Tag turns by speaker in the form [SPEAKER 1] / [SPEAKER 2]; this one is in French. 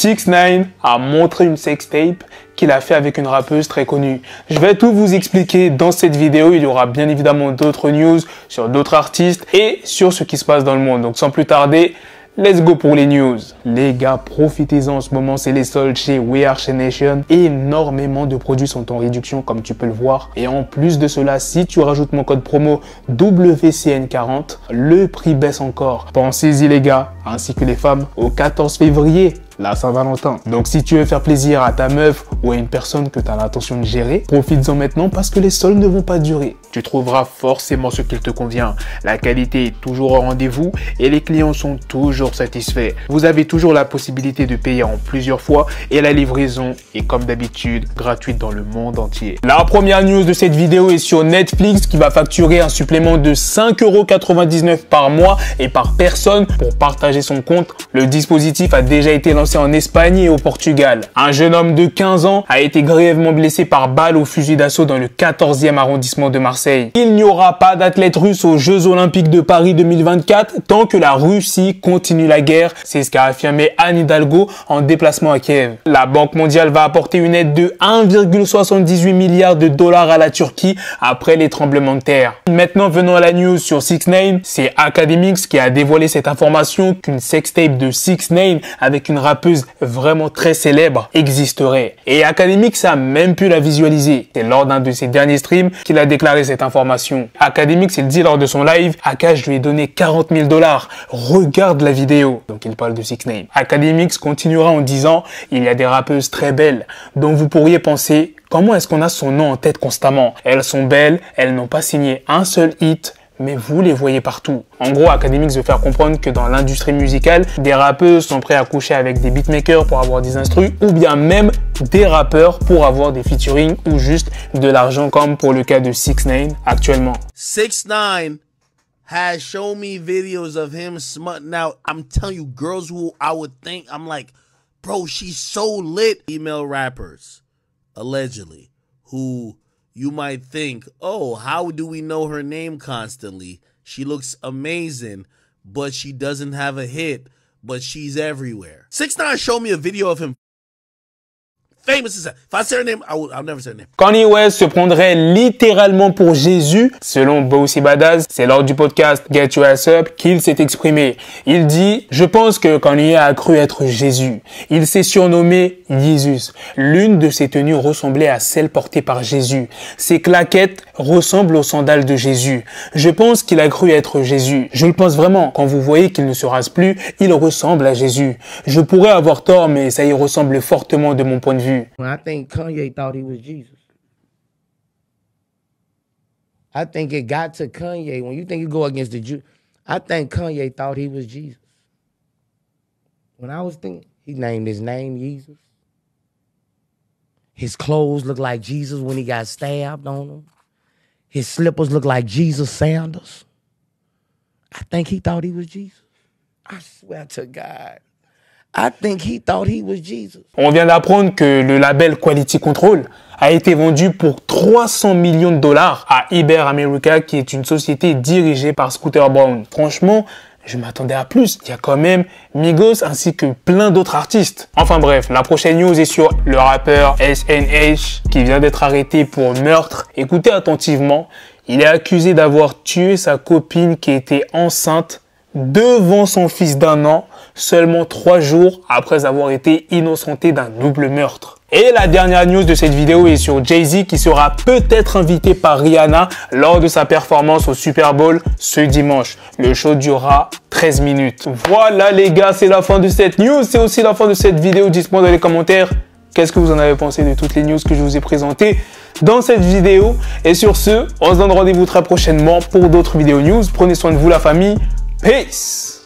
[SPEAKER 1] 6ix9ine a montré une sextape qu'il a fait avec une rappeuse très connue. Je vais tout vous expliquer dans cette vidéo. Il y aura bien évidemment d'autres news sur d'autres artistes et sur ce qui se passe dans le monde. Donc sans plus tarder, let's go pour les news. Les gars, profitez-en en ce moment, c'est les soldes chez We Are Shea Nation. Énormément de produits sont en réduction comme tu peux le voir. Et en plus de cela, si tu rajoutes mon code promo WCN40, le prix baisse encore. Pensez-y les gars, ainsi que les femmes, au 14 février. La Saint-Valentin. Donc si tu veux faire plaisir à ta meuf ou à une personne que tu as l'intention de gérer, profites-en maintenant parce que les soldes ne vont pas durer. Tu trouveras forcément ce qu'il te convient. La qualité est toujours au rendez-vous et les clients sont toujours satisfaits. Vous avez toujours la possibilité de payer en plusieurs fois et la livraison est comme d'habitude gratuite dans le monde entier. La première news de cette vidéo est sur Netflix qui va facturer un supplément de 5,99 € par mois et par personne pour partager son compte. Le dispositif a déjà été lancé en Espagne et au Portugal. Un jeune homme de 15 ans a été grièvement blessé par balle au fusil d'assaut dans le 14e arrondissement de Marseille. Il n'y aura pas d'athlète russe aux Jeux Olympiques de Paris 2024 tant que la Russie continue la guerre. C'est ce qu'a affirmé Anne Hidalgo en déplacement à Kiev. La Banque mondiale va apporter une aide de 1,78 milliard de dollars à la Turquie après les tremblements de terre. Maintenant, venons à la news sur 6ix9ine. C'est Akademiks qui a dévoilé cette information qu'une sextape de 6ix9ine avec une rappeuse vraiment très célèbre existerait. Et Akademiks a même pu la visualiser. C'est lors d'un de ses derniers streams qu'il a déclaré cette information. Akademiks, il dit lors de son live, Aka, je lui ai donné 40 000 $. Regarde la vidéo. Donc il parle de 6ix9ine. Akademiks continuera en disant, il y a des rappeuses très belles dont vous pourriez penser, comment est-ce qu'on a son nom en tête constamment? Elles sont belles, elles n'ont pas signé un seul hit, mais vous les voyez partout. En gros, Akademiks veut faire comprendre que dans l'industrie musicale, des rappeuses sont prêts à coucher avec des beatmakers pour avoir des instrus, ou bien même des rappeurs pour avoir des featuring ou juste de l'argent comme pour le cas de 6ix9ine actuellement.
[SPEAKER 2] 6ix9ine has shown me videos of him smutting out. I'm telling you, girls who I would think, I'm like, bro, she's so lit. Female rappers, allegedly, who you might think, oh, how do we know her name constantly? She looks amazing, but she doesn't have a hit, but she's everywhere. 6ix9ine showed me a video of him famous as that. If I say her name, I'll never say her name.
[SPEAKER 1] Kanye West se prendrait littéralement pour Jésus. Selon Bossy Badass, c'est lors du podcast Get Your Ass Up qu'il s'est exprimé. Il dit, je pense que Kanye a cru être Jésus. Il s'est surnommé Jesus. L'une de ses tenues ressemblait à celle portée par Jésus. Ses claquettes ressemblent aux sandales de Jésus. Je pense qu'il a cru être Jésus. Je le pense vraiment. Quand vous voyez qu'il ne se rase plus, il ressemble à Jésus. Je pourrais avoir tort, mais ça y ressemble fortement de mon point de vue.
[SPEAKER 3] I think Kanye thought he was Jesus. I think it got to Kanye. When you think you go against the Jew, I think Kanye thought he was Jesus. When I was thinking, he named his name Jesus. His clothes look like Jesus when he got stabbed on them. His slippers look like Jesus sandals. I think he thought he was Jesus. I swear to God. I think he thought he was Jesus.
[SPEAKER 1] On vient d'apprendre que le label Quality Control a été vendu pour 300 millions de dollars à Iberamerica, qui est une société dirigée par Scooter Braun. Franchement, je m'attendais à plus. Il y a quand même Migos ainsi que plein d'autres artistes. Enfin bref, la prochaine news est sur le rappeur SNH qui vient d'être arrêté pour meurtre. Écoutez attentivement, il est accusé d'avoir tué sa copine qui était enceinte devant son fils d'1 an, seulement 3 jours après avoir été innocenté d'un double meurtre. Et la dernière news de cette vidéo est sur Jay-Z qui sera peut-être invité par Rihanna lors de sa performance au Super Bowl ce dimanche. Le show durera 13 minutes. Voilà les gars, c'est la fin de cette news, c'est aussi la fin de cette vidéo. Dites-moi dans les commentaires qu'est-ce que vous en avez pensé de toutes les news que je vous ai présentées dans cette vidéo. Et sur ce, on se donne rendez-vous très prochainement pour d'autres vidéos news. Prenez soin de vous la famille. Peace.